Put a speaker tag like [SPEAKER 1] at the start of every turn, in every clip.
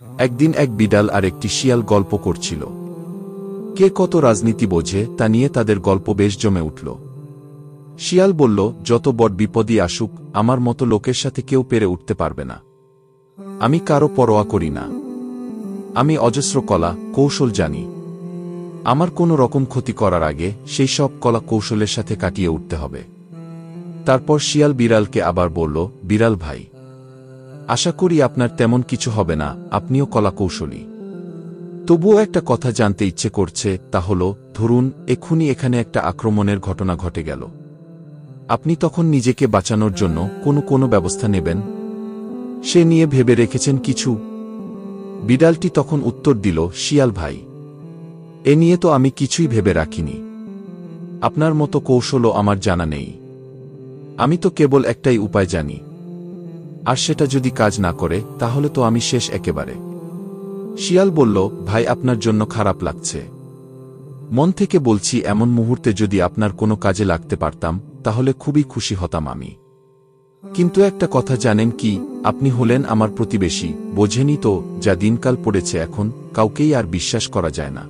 [SPEAKER 1] একদিন এক বিড়াল আর একটি শিয়াল গল্প করছিল। কে কত রাজনীতি বোঝে তা নিয়ে তাদের গল্প বেশ জমে উঠল। শিয়াল বলল, যত বড় বিপদই আসুক, আমার মতো লোকের সাথে কেউ পেরে উঠতে পারবে না। আমি কারো পরোয়া করি না। আমি অজস্র কলা কৌশল জানি। আমার কোনো রকম ক্ষতি করার আগে সেই সব কলা কৌশলের সাথে কাটিয়ে উঠতে হবে। তারপর শিয়াল বিড়ালকে আবার বলল, বিড়াল ভাই, আশা করি আপনার তেমন কিছু হবে না, আপনিও কলা কৌশলী। তবুও একটা কথা জানতে ইচ্ছে করছে, তা হল, ধরুন এক্ষুনি এখানে একটা আক্রমণের ঘটনা ঘটে গেল। আপনি তখন নিজেকে বাঁচানোর জন্য কোনো ব্যবস্থা নেবেন? সে নিয়ে ভেবে রেখেছেন কিছু? বিড়ালটি তখন উত্তর দিল, শিয়াল ভাই, এ নিয়ে তো আমি কিছুই ভেবে রাখিনি। আপনার মতো কৌশলও আমার জানা নেই। আমি তো কেবল একটাই উপায় জানি, আর সেটা যদি কাজ না করে তাহলে তো আমি শেষ একেবারে। শিয়াল বলল, ভাই, আপনার জন্য খারাপ লাগছে। মন থেকে বলছি, এমন মুহূর্তে যদি আপনার কোনো কাজে লাগতে পারতাম তাহলে খুবই খুশি হতাম আমি। কিন্তু একটা কথা জানেন কি, আপনি হলেন আমার প্রতিবেশী, বোঝেনই তো যা দিনকাল পড়েছে এখন, কাউকেই আর বিশ্বাস করা যায় না।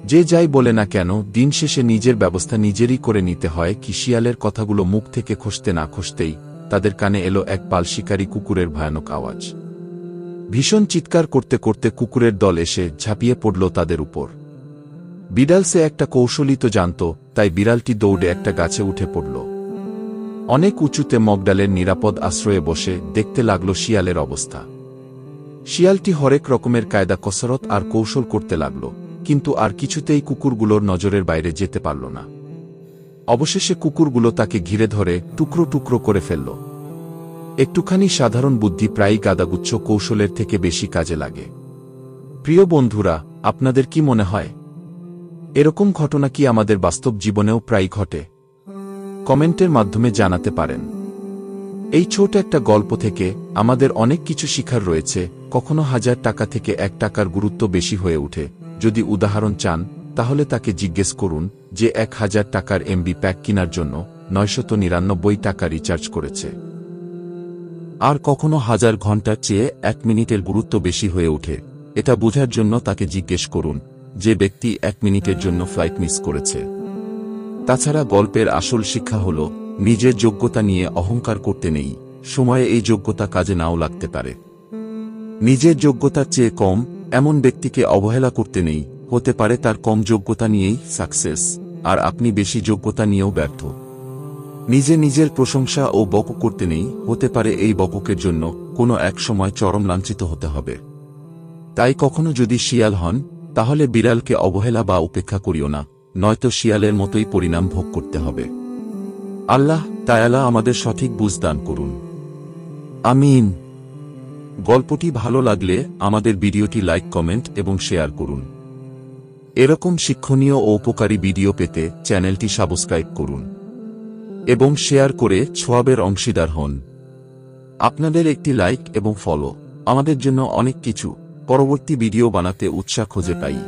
[SPEAKER 1] যে যাই বলে না কেন, দিন শেষে নিজের ব্যবস্থা নিজেরই করে নিতে হয়। কি শিয়ালের কথাগুলো মুখ থেকে খসতে না খসতেই তাদের কানে এলো এক পাল শিকারী কুকুরের ভয়ানক আওয়াজ। ভীষণ চিৎকার করতে করতে কুকুরের দল এসে ঝাঁপিয়ে পড়ল তাদের উপর। বিড়াল সে একটা কৌশলই তো জানত, তাই বিড়ালটি দৌড়ে একটা গাছে উঠে পড়ল। অনেক উঁচুতে মগডালের নিরাপদ আশ্রয়ে বসে দেখতে লাগল শিয়ালের অবস্থা। শিয়ালটি হরেক রকমের কায়দা কসরত আর কৌশল করতে লাগল, কিন্তু আর কিছুতেই কুকুরগুলোর নজরের বাইরে যেতে পারল না। অবশেষে কুকুরগুলো তাকে ঘিরে ধরে টুকরো টুকরো করে ফেলল। একটুখানি সাধারণ বুদ্ধি প্রায়ই গাদাগুচ্ছ কৌশলের থেকে বেশি কাজে লাগে। প্রিয় বন্ধুরা, আপনাদের কি মনে হয়, এরকম ঘটনা কি আমাদের বাস্তব জীবনেও প্রায় ঘটে? কমেন্টের মাধ্যমে জানাতে পারেন। এই ছোট একটা গল্প থেকে আমাদের অনেক কিছু শিখার রয়েছে। কখনো 1000 টাকা থেকে 1 টাকার গুরুত্ব বেশি হয়ে ওঠে। যদি উদাহরণ চান তাহলে তাকে জিজ্ঞেস করুন যে 1000 টাকার এমবি প্যাক কেনার জন্য 999 টাকা রিচার্জ করেছে। আর কখনো 1000 ঘন্টার চেয়ে 1 মিনিটের গুরুত্ব বেশি হয়ে ওঠে। এটা বোঝার জন্য তাকে জিজ্ঞেস করুন যে ব্যক্তি 1 মিনিটের জন্য ফ্লাইট মিস করেছে। তাছাড়া গল্পের আসল শিক্ষা হল, নিজের যোগ্যতা নিয়ে অহংকার করতে নেই। সময়ে এই যোগ্যতা কাজে নাও লাগতে পারে। নিজের যোগ্যতার চেয়ে কম এমন ব্যক্তিকে অবহেলা করতে নেই। হতে পারে তার কম যোগ্যতা নিয়েই সাকসেস, আর আপনি বেশি যোগ্যতা নিয়েও ব্যর্থ। নিজের প্রশংসা ও বক করতে নেই। হতে পারে এই বককের জন্য কোনো এক সময় চরম লাঞ্ছিত হতে হবে। তাই কখনো যদি শিয়াল হন তাহলে বিড়ালকে অবহেলা বা উপেক্ষা করিও না, নয়তো শিয়ালের মতোই পরিণাম ভোগ করতে হবে। আল্লাহ তাআলা আমাদের সঠিক বুঝ দান করুন। আমিন। গল্পটি ভালো লাগলে আমাদের ভিডিওটি লাইক, কমেন্ট এবং শেয়ার করুন। এরকম শিক্ষণীয় ও উপকারী ভিডিও পেতে চ্যানেলটি সাবস্ক্রাইব করুন এবং শেয়ার করে সওয়াবের অংশীদার হন। আপনাদের একটি লাইক এবং ফলো আমাদের জন্য অনেক কিছু পরবর্তী ভিডিও বানাতে উৎসাহ খুঁজে পাই।